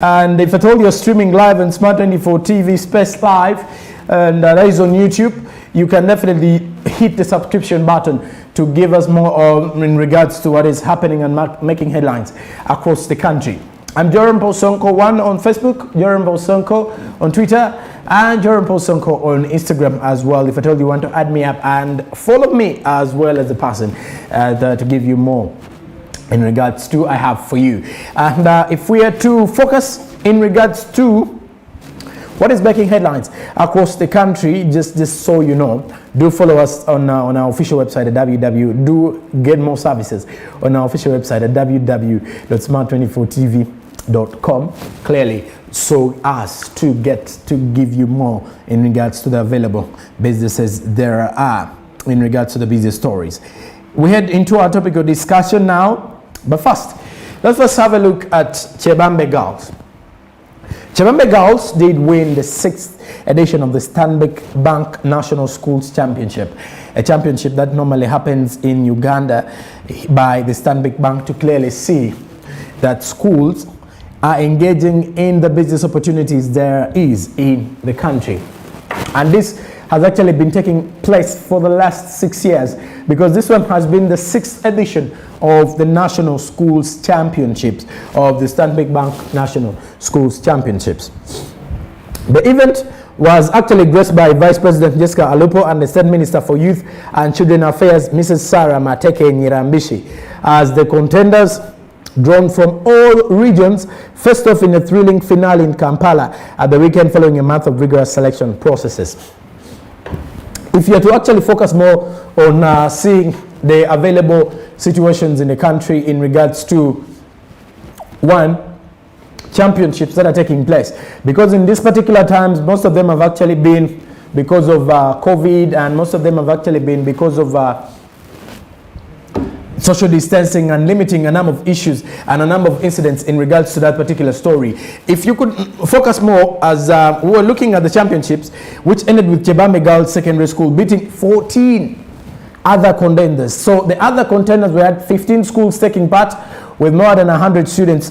And if at all you're streaming live on Smart 24 TV Space Live, and that is on YouTube, you can definitely hit the subscription button to give us more in regards to what is happening and making headlines across the country. I'm Joram Posonko1 on Facebook, Joram Posonko on Twitter, and Joram Posonko on Instagram as well. If at all you want to add me up and follow me as well as the person to give you more in regards to I have for you. And if we are to focus in regards to what is making headlines across the country, just so you know, do follow us on our official website at do get more services on our official website at www.smart24tv.com, clearly, so as to get to give you more in regards to the available businesses there are in regards to the business stories. We head into our topical discussion now. But first, let's first have a look at Chebambe Girls. Chebambe Girls did win the 6th edition of the Stanbic Bank National Schools Championship, a championship that normally happens in Uganda by the Stanbic Bank to clearly see that schools are engaging in the business opportunities there is in the country. And this has actually been taking place for the last 6 years, because this one has been the 6th edition of the National Schools Championships, of the Stanbic Bank National Schools Championships. The event was actually graced by Vice President Jessica Alupo and the State Minister for Youth and Children Affairs, Mrs. Sarah Mateke Nyirambishi, as the contenders, drawn from all regions, faced off in a thrilling finale in Kampala at the weekend following a month of rigorous selection processes. If you are to actually focus more on seeing the available situations in the country in regards to one, championships that are taking place, because in these particular times, most of them have actually been because of COVID, and most of them have actually been because of social distancing and limiting a number of issues and a number of incidents in regards to that particular story. If you could focus more, as we were looking at the championships, which ended with Chebambe Girls Secondary School beating 14 other contenders. So the other contenders, we had 15 schools taking part with more than 100 students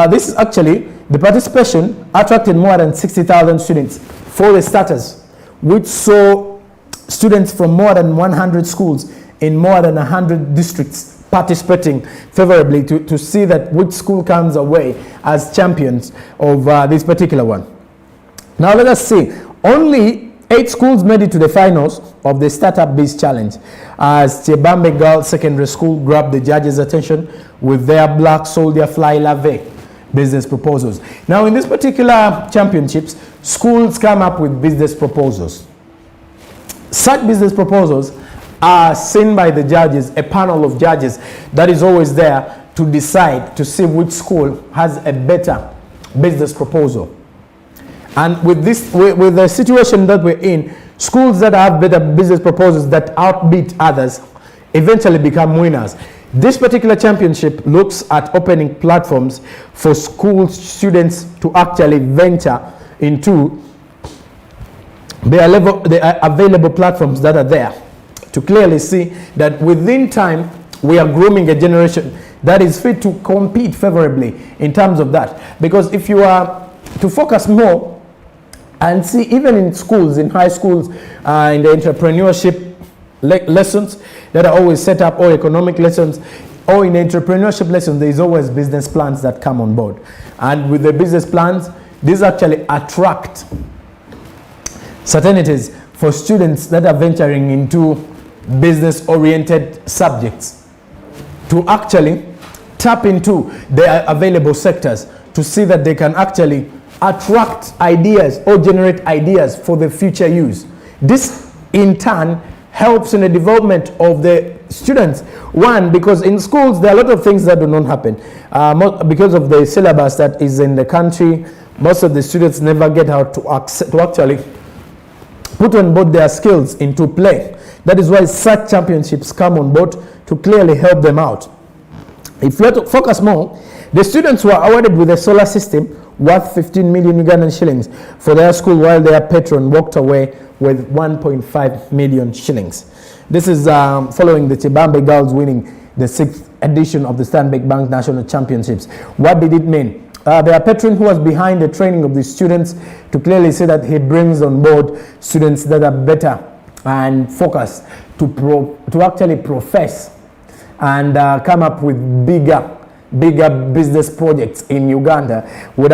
this is actually, the participation attracted more than 60,000 students for the starters, which saw students from more than 100 schools in more than 100 districts participating favorably to see that which school comes away as champions of this particular one. Now let us see. Only 8 schools made it to the finals of the Startup Biz Challenge, as Chebambe Girls Secondary School grabbed the judges' attention with their Black Soldier Fly Lave business proposals. Now in this particular championships, schools come up with business proposals. Such business proposals are seen by the judges, a panel of judges that is always there to decide to see which school has a better business proposal. And with the situation that we're in, schools that have better business proposals that outbid others eventually become winners. This particular championship looks at opening platforms for school students to actually venture into the available platforms that are there, to clearly see that within time we are grooming a generation that is fit to compete favorably in terms of that. Because if you are to focus more and see, even in schools, in high schools, in the entrepreneurship lessons that are always set up, or economic lessons, or in entrepreneurship lessons, there is always business plans that come on board. And with the business plans, these actually attract certainties for students that are venturing into business-oriented subjects to actually tap into their available sectors to see that they can actually attract ideas or generate ideas for the future use. This in turn helps in the development of the students. One, because in schools there are a lot of things that do not happen because of the syllabus that is in the country. Most of the students never get out to actually put on board their skills into play. That is why such championships come on board to clearly help them out. If you have to focus more, the students were awarded with a solar system worth 15 million Ugandan shillings for their school, while their patron walked away with 1.5 million shillings. This is following the Chebambe Girls winning the 6th edition of the Stanbic Bank National Championships. What did it mean? There are patron who was behind the training of the students to clearly say that he brings on board students that are better and focused to actually profess and come up with bigger business projects in Uganda. Did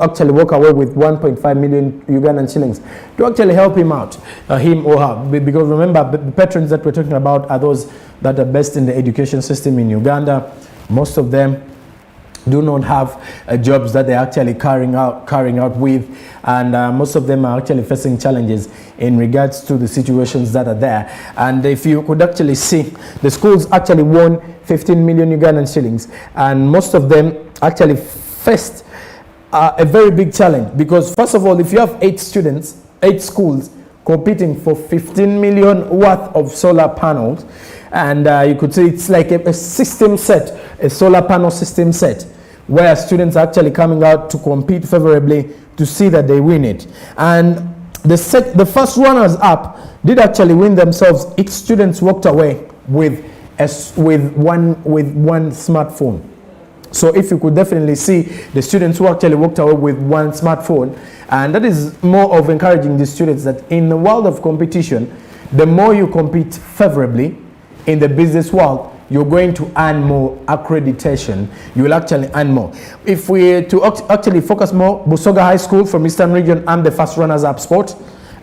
actually walk away with 1.5 million Ugandan shillings to actually help him out, him or her. Because remember, the patrons that we're talking about are those that are best in the education system in Uganda. Most of them do not have jobs that they're actually carrying out with, and most of them are actually facing challenges in regards to the situations that are there. And if you could actually see, the schools actually won 15 million Ugandan shillings, and most of them actually faced a very big challenge, because first of all, if you have 8 schools competing for 15 million worth of solar panels, and you could say it's like a system set, a solar panel system set, where students are actually coming out to compete favorably to see that they win it. And the first runners up did actually win themselves. Each students walked away with one smartphone. So if you could definitely see the students who actually walked away with one smartphone, and that is more of encouraging the students that in the world of competition, the more you compete favorably in the business world, you're going to earn more accreditation. You will actually earn more. If we to actually focus more, Busoga High School from Eastern Region and the first runners-up spot.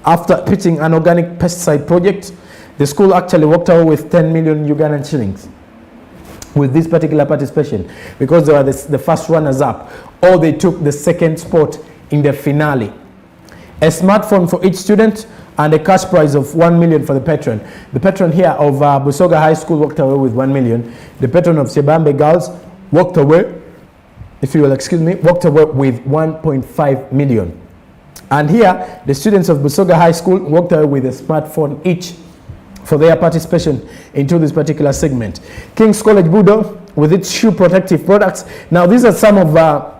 After pitching an organic pesticide project, the school actually walked away with 10 million Ugandan shillings with this particular participation, because they were the first runners-up, or they took the second spot in the finale. A smartphone for each student and a cash prize of 1 million for the patron. The patron here of Busoga High School walked away with 1 million. The patron of Chebambe Girls walked away, if you will excuse me, walked away with 1.5 million. And here, the students of Busoga High School walked away with a smartphone each for their participation into this particular segment. King's College Budo with its shoe protective products. Now, these are some of the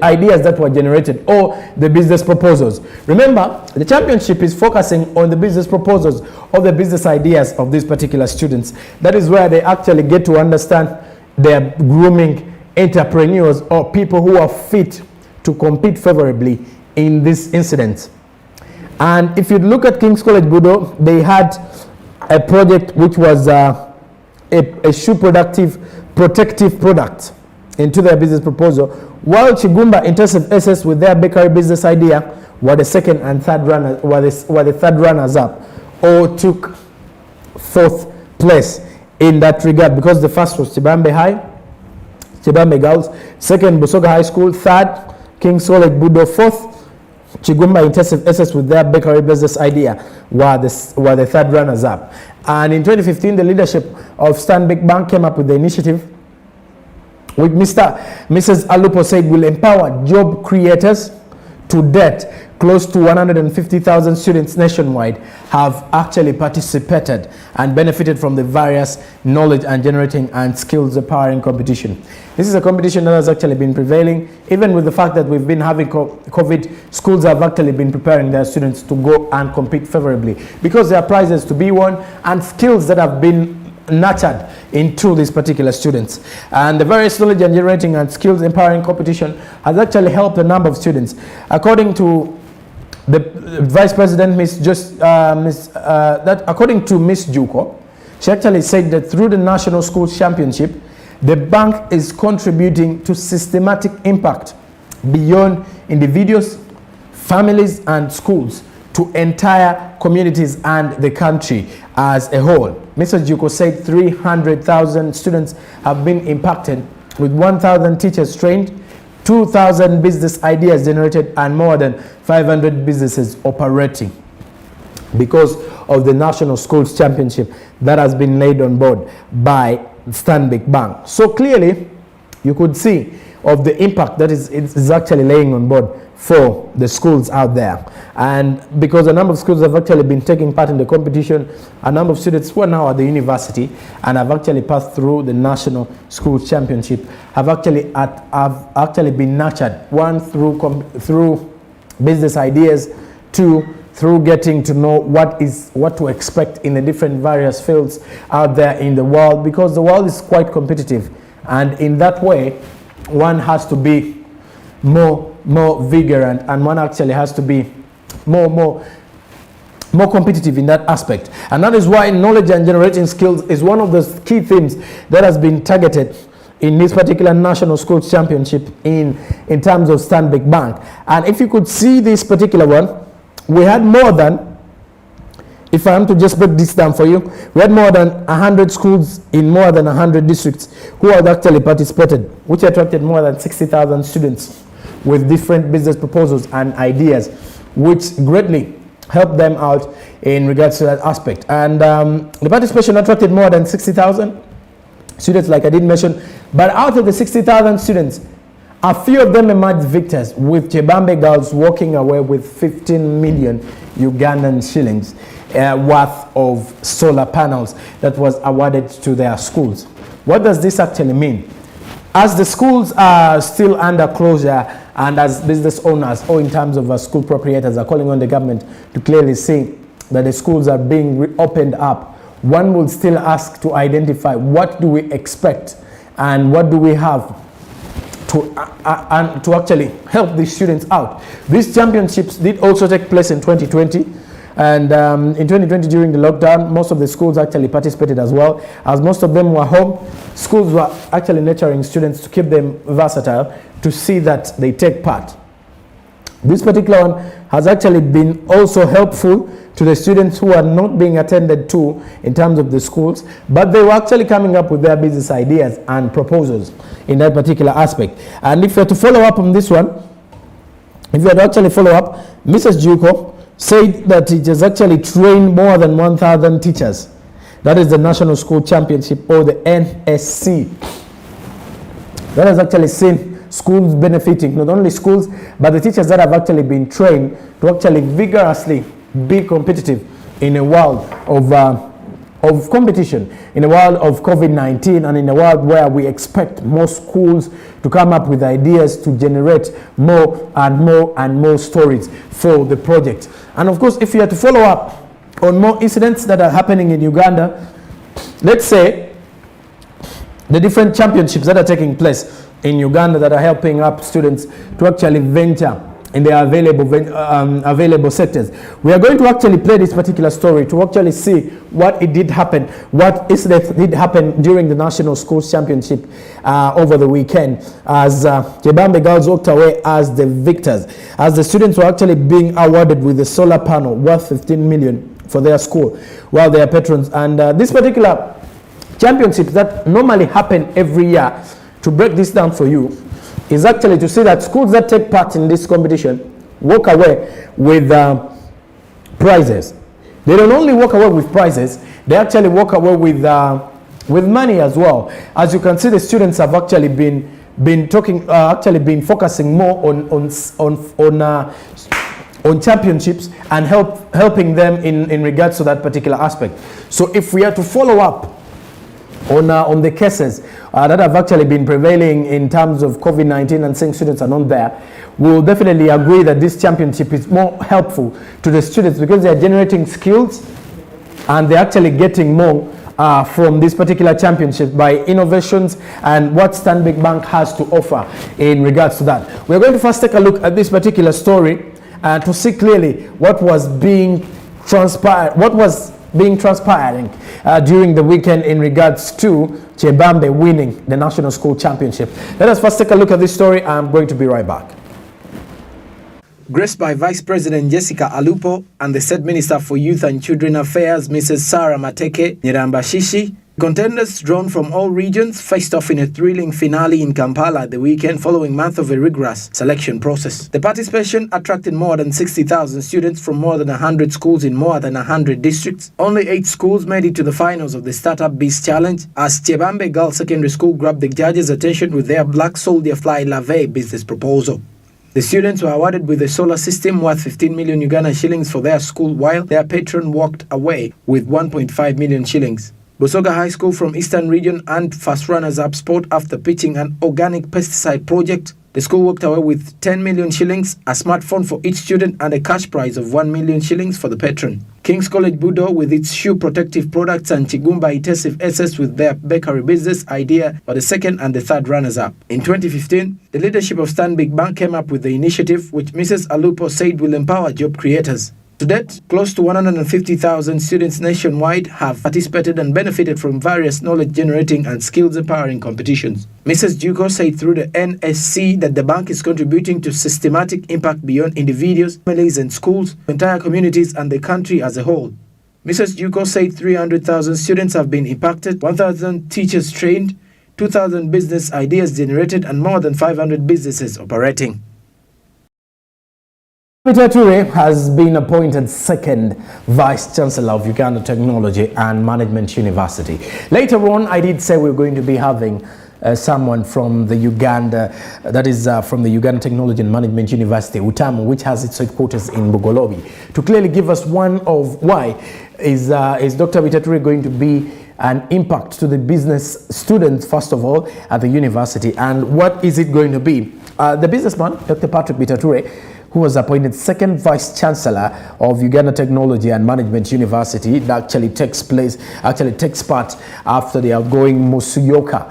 ideas that were generated, or the business proposals. Remember, the championship is focusing on the business proposals or the business ideas of these particular students. That is where they actually get to understand their grooming entrepreneurs or people who are fit to compete favorably in this incident. And if you look at King's College Budo, they had a project which was a shoe protective product into their business proposal, while Chigumba Intensive SS with their bakery business idea were the second and third runners, were the third runners up, or took 4th place in that regard, because the first was Chibambe Girls, second Busoga High School, third King's College Budo, 4th Chigumba Intensive SS with their bakery business idea were the third runners up. And in 2015, the leadership of Stanbic Bank came up with the initiative which Mrs. Alupo said will empower job creators. To date, close to 150,000 students nationwide have actually participated and benefited from the various knowledge and generating and skills empowering competition. This is a competition that has actually been prevailing, even with the fact that we've been having COVID. Schools have actually been preparing their students to go and compete favorably, because there are prizes to be won and skills that have been nurtured into these particular students. And the various knowledge and generating and skills empowering competition has actually helped a number of students. According to the Vice President, according to Miss Juko, she actually said that through the National Schools Championship, the bank is contributing to systematic impact beyond individuals, families, and schools to entire communities and the country as a whole. Mr. Juko said 300,000 students have been impacted, with 1,000 teachers trained, 2,000 business ideas generated, and more than 500 businesses operating because of the National Schools Championship that has been laid on board by Stanbic Bank. So clearly, you could see of the impact that is actually laying on board for the schools out there. And because a number of schools have actually been taking part in the competition, a number of students who are now at the university and have actually passed through the National Schools Championship have actually been nurtured, one through business ideas, two through getting to know what to expect in the different various fields out there in the world, because the world is quite competitive, and in that way one has to be more vigorant, and one actually has to be more competitive in that aspect. And that is why knowledge and generating skills is one of the key themes that has been targeted in this particular National Schools Championship in terms of Stanbic Bank. And if you could see this particular one, we had more than, if I am to just break this down for you, we had more than 100 schools in more than 100 districts who had actually participated, which attracted more than 60,000 students with different business proposals and ideas, which greatly helped them out in regards to that aspect. And the participation attracted more than 60,000 students, like I did mention. But out of the 60,000 students, a few of them emerged victors, with Chebambe girls walking away with 15 million Ugandan shillings worth of solar panels that was awarded to their schools. What does this actually mean? As the schools are still under closure, and as business owners or in terms of school proprietors are calling on the government to clearly see that the schools are being reopened up, one will still ask to identify what do we expect and what do we have to actually help these students out. These championships did also take place in 2020, and in 2020 during the lockdown, most of the schools actually participated as well, as most of them were home. Schools were actually nurturing students to keep them versatile, to see that they take part. This particular one has actually been also helpful to the students who are not being attended to in terms of the schools, but they were actually coming up with their business ideas and proposals in that particular aspect. And if you are to follow up on this one, if you are to actually follow up, Mrs. Juko said that it has actually trained more than 1,000 teachers. That is the National School Championship, or the NSC. That has actually seen schools benefiting, not only schools, but the teachers that have actually been trained to actually vigorously be competitive in a world of competition, in a world of COVID-19, and in a world where we expect more schools to come up with ideas to generate more and more stories for the project. And of course, if you are to follow up on more incidents that are happening in Uganda, let's say the different championships that are taking place in Uganda that are helping up students to actually venture in their available sectors. We are going to actually play this particular story to actually see what did happen during the National Schools Championship over the weekend, as Chebambe girls walked away as the victors, as the students were actually being awarded with a solar panel worth 15 million for their school, while they are patrons. And this particular championships that normally happen every year, to break this down for you, is actually to see that schools that take part in this competition walk away with prizes. They don't only walk away with prizes, they actually walk away with money as well. As you can see, the students have actually been focusing more on championships and helping them in regards to that particular aspect. So if we are to follow up on the cases that have actually been prevailing in terms of COVID-19 and saying students are not there, we will definitely agree that this championship is more helpful to the students, because they are generating skills and they're actually getting more from this particular championship by innovations and what Stanbic Bank has to offer in regards to that. We're going to first take a look at this particular story to see clearly what was being transpiring during the weekend in regards to Chebambe winning the National School Championship. Let us first take a look at this story. I'm going to be right back. Graced by Vice President Jessica Alupo and the State Minister for Youth and Children Affairs, Mrs. Sarah Mateke Nyirambashishi, contenders drawn from all regions faced off in a thrilling finale in Kampala at the weekend following months of a rigorous selection process. The participation attracted more than 60,000 students from more than 100 schools in more than 100 districts. Only 8 schools made it to the finals of the Startup Beast Challenge, as Chebambe Girls Secondary School grabbed the judges' attention with their Black Soldier Fly Lave business proposal. The students were awarded with a solar system worth 15 million Uganda shillings for their school, while their patron walked away with 1.5 million shillings. Busoga High School from Eastern Region earned first runners-up spot after pitching an organic pesticide project The school walked away with 10 million shillings, a smartphone for each student, and a cash prize of 1 million shillings for the patron. King's College Budo, with its shoe protective products, and Chigumba Intensive SS with their bakery business idea, were the second and the third runners-up. In 2015, the leadership of Stanbic Bank came up with the initiative, which Mrs. Alupo said will empower job creators. To date, close to 150,000 students nationwide have participated and benefited from various knowledge-generating and skills-empowering competitions. Mrs. Juko said through the NSC that the bank is contributing to systematic impact beyond individuals, families and schools, entire communities and the country as a whole. Mrs. Juko said 300,000 students have been impacted, 1,000 teachers trained, 2,000 business ideas generated and more than 500 businesses operating. Peter Ture has been appointed second Vice Chancellor of Uganda Technology and Management University. Later on, I did say we were going to be having someone from the Uganda, from the Uganda Technology and Management University, UTAMU, which has its headquarters in Bugolobi, to clearly give us one of why is Dr. Peter Ture going to be an impact to the business students, first of all, at the university, and what is it going to be? The businessman, Dr. Patrick Peter Ture, who was appointed second Vice Chancellor of Uganda Technology and Management University, that actually takes part after the outgoing Musyoka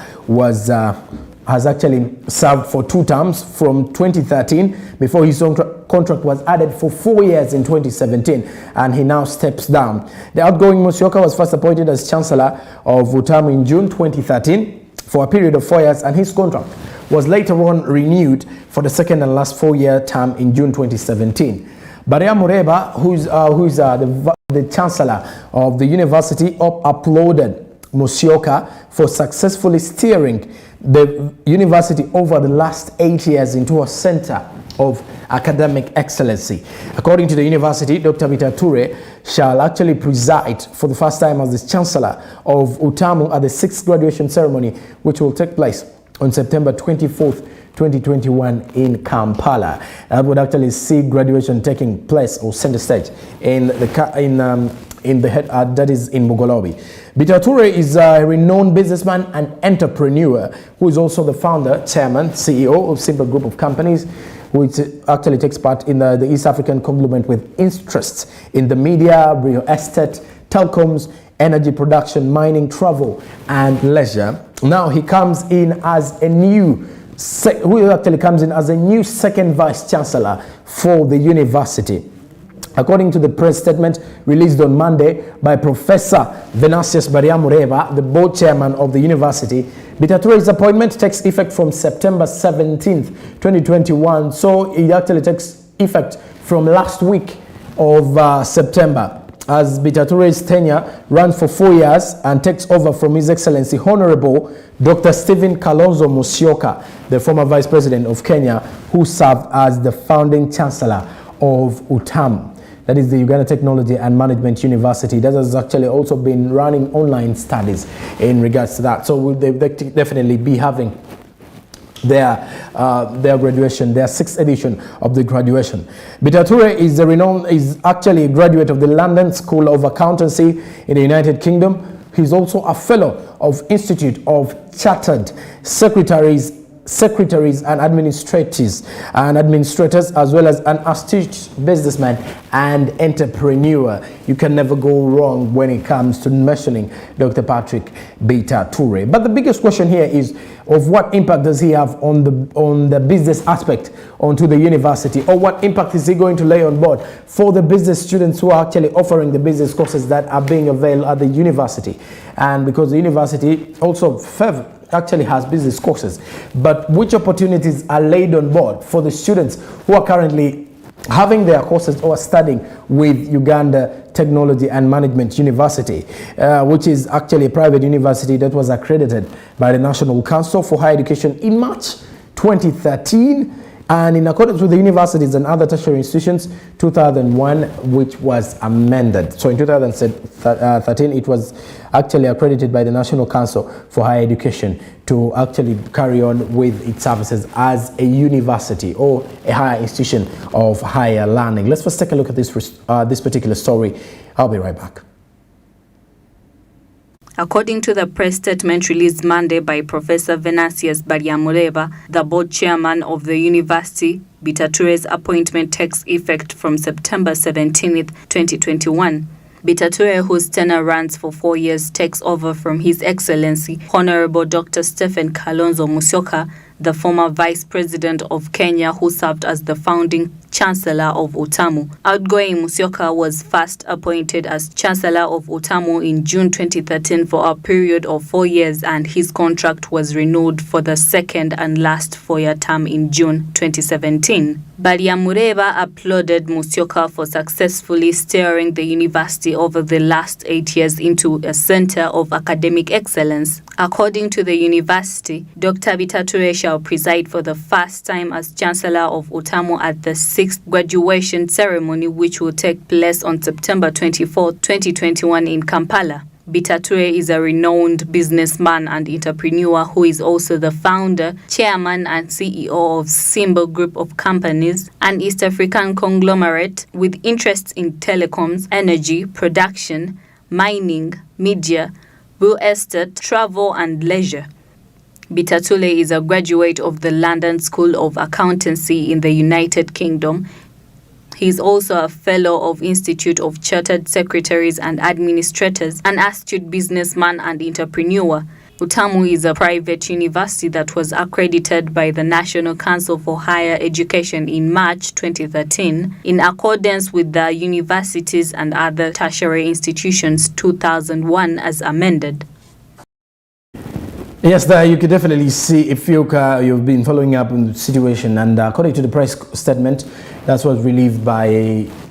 has actually served for 2 terms from 2013 before his own contract was added for 4 years in 2017, and he now steps down. The outgoing Musyoka was first appointed as Chancellor of UTAMU in June 2013 for a period of 4 years, and his contract was later on renewed for the second and last 4-year term in June 2017. Baria Mureba, who's the Chancellor of the university, uploaded Musyoka for successfully steering the university over the last 8 years into a center of academic excellency. According to the university, Dr. Peter Ture shall actually preside for the first time as the Chancellor of UTAMU at the 6th graduation ceremony, which will take place on September 24th, 2021 in Kampala. That would actually see graduation taking place or center stage in Mugolobi. Peter Ture is a renowned businessman and entrepreneur who is also the founder, chairman, CEO of Simple Group of Companies, which actually takes part in the East African conglomerate with interests in the media, real estate, telecoms, energy production, mining, travel, and leisure. Now he comes in as a new second Vice Chancellor for the university. According to the press statement released on Monday by Professor Venasius Bariamureba, the board chairman of the university, Peter Ture's appointment takes effect from September 17th, 2021. So it actually takes effect from last week of September, as Peter Ture's tenure runs for 4 years and takes over from His Excellency Honorable Dr. Stephen Kalonzo Musyoka, the former Vice President of Kenya, who served as the founding Chancellor of UTAMU. That is the Uganda Technology and Management University. That has actually also been running online studies in regards to that. So they'll definitely be having their graduation, their 6th edition of the graduation. Peter Ture is actually a graduate of the London School of Accountancy in the United Kingdom. He's also a fellow of Institute of Chartered Secretaries and administrators, as well as an astute businessman and entrepreneur. You can never go wrong when it comes to mentioning Dr. Patrick Peter Ture. But the biggest question here is of what impact does he have on the business aspect onto the university, or what impact is he going to lay on board for the business students who are actually offering the business courses that are being available at the university. And because the university also actually has business courses, but which opportunities are laid on board for the students who are currently having their courses or studying with Uganda Technology and Management University, which is actually a private university that was accredited by the National Council for Higher Education in March 2013, and in accordance with the universities and other tertiary institutions, 2001, which was amended. So in 2013, it was actually accredited by the National Council for Higher Education to actually carry on with its services as a university or a higher institution of higher learning. Let's first take a look at this particular story. I'll be right back. According to the press statement released Monday by Professor Venantius Barriamureba, the board chairman of the university, Bitature's appointment takes effect from September 17, 2021. Bitature, whose tenure runs for 4 years, takes over from His Excellency Honorable Dr. Stephen Kalonzo Musyoka, the former Vice President of Kenya, who served as the founding Chancellor of Utamu. Outgoing Musyoka was first appointed as Chancellor of Utamu in June 2013 for a period of 4 years, and his contract was renewed for the second and last 4-year term in June 2017. Barriamureba applauded Musyoka for successfully steering the university over the last 8 years into a center of academic excellence. According to the university, Dr. Bitature shall preside for the first time as Chancellor of Utamu at the 6th graduation ceremony, which will take place on September 24, 2021 in Kampala. Bitature is a renowned businessman and entrepreneur who is also the founder, chairman and CEO of Symbol Group of Companies, an East African conglomerate with interests in telecoms, energy, production, mining, media, real estate, travel and leisure. Bitatule is a graduate of the London School of Accountancy in the United Kingdom. He is also a fellow of Institute of Chartered Secretaries and Administrators, an astute businessman and entrepreneur. Utamu is a private university that was accredited by the National Council for Higher Education in March 2013, in accordance with the Universities and Other Tertiary Institutions 2001 as amended. Yes, there you can definitely see if you've been following up on the situation, and according to the press statement that was released by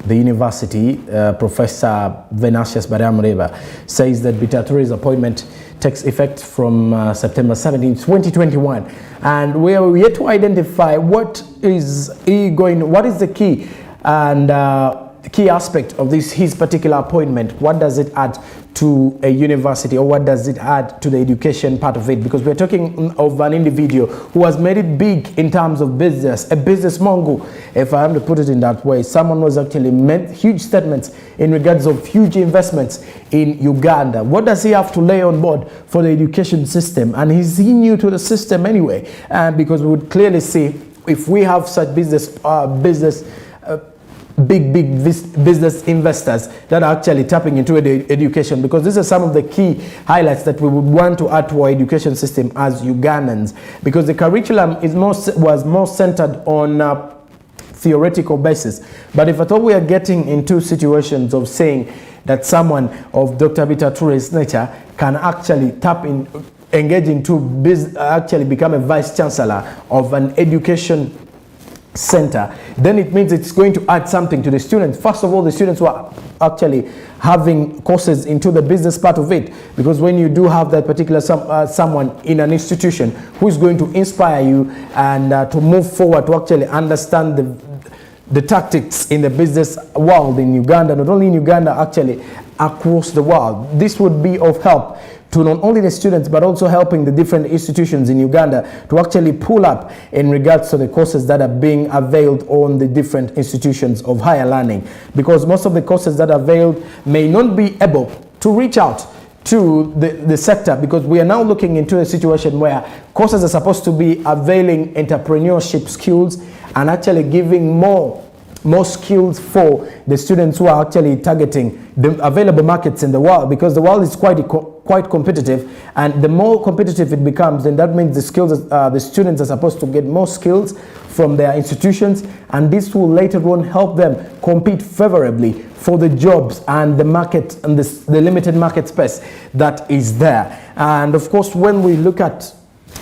the university, Professor Venantius Barriamureba says that Bitature's appointment takes effect from September 17, 2021, and we are yet to identify what is the key and the key aspect of his particular appointment. What does it add to a university, or what does it add to the education part of it? Because we're talking of an individual who has made it big in terms of business, a business mongo, if I am to put it in that way. Someone was actually made huge statements in regards of huge investments in Uganda. What does he have to lay on board for the education system? And is he new to the system anyway? Because we would clearly see if we have such big business investors that are actually tapping into education, because these are some of the key highlights that we would want to add to our education system as Ugandans, because the curriculum was more centered on theoretical basis. But if at all we are getting into situations of saying that someone of Dr. Bitature's nature can actually engage into actually become a vice chancellor of an education center, then it means it's going to add something to the students. First of all, the students who are actually having courses into the business part of it, because when you do have that particular someone in an institution who is going to inspire you and to move forward to actually understand the tactics in the business world in Uganda, not only in Uganda, actually across the world, this would be of help to not only the students but also helping the different institutions in Uganda to actually pull up in regards to the courses that are being availed on the different institutions of higher learning, because most of the courses that are availed may not be able to reach out to the sector, because we are now looking into a situation where courses are supposed to be availing entrepreneurship skills and actually giving more skills for the students who are actually targeting the available markets in the world, because the world is quite competitive, and the more competitive it becomes, then that means the students are supposed to get more skills from their institutions, and this will later on help them compete favorably for the jobs and the market and the limited market space that is there. And of course, when we look at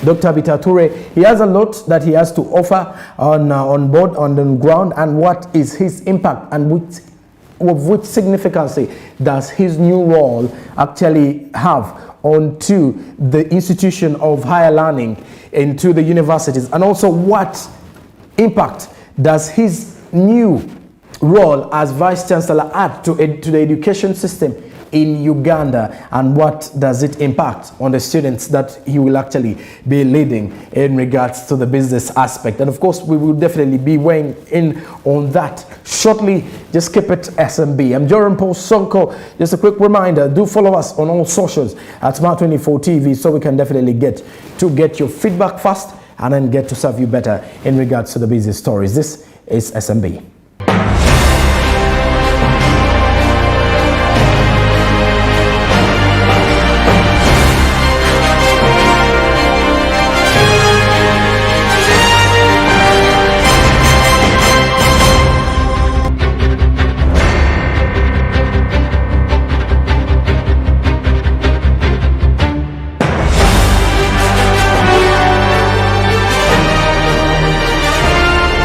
Dr. Bitature, he has a lot that he has to offer on board, on the ground, and what is his impact and which significance does his new role actually have onto the institution of higher learning, into the universities, and also what impact does his new role as Vice Chancellor add to the education system in Uganda, and what does it impact on the students that he will actually be leading in regards to the business aspect. And of course, we will definitely be weighing in on that shortly. Just keep it SMB. I'm Joram Paul Sonko. Just a quick reminder, do follow us on all socials at Smart24 TV so we can definitely get your feedback fast and then get to serve you better in regards to the business stories. This is SMB.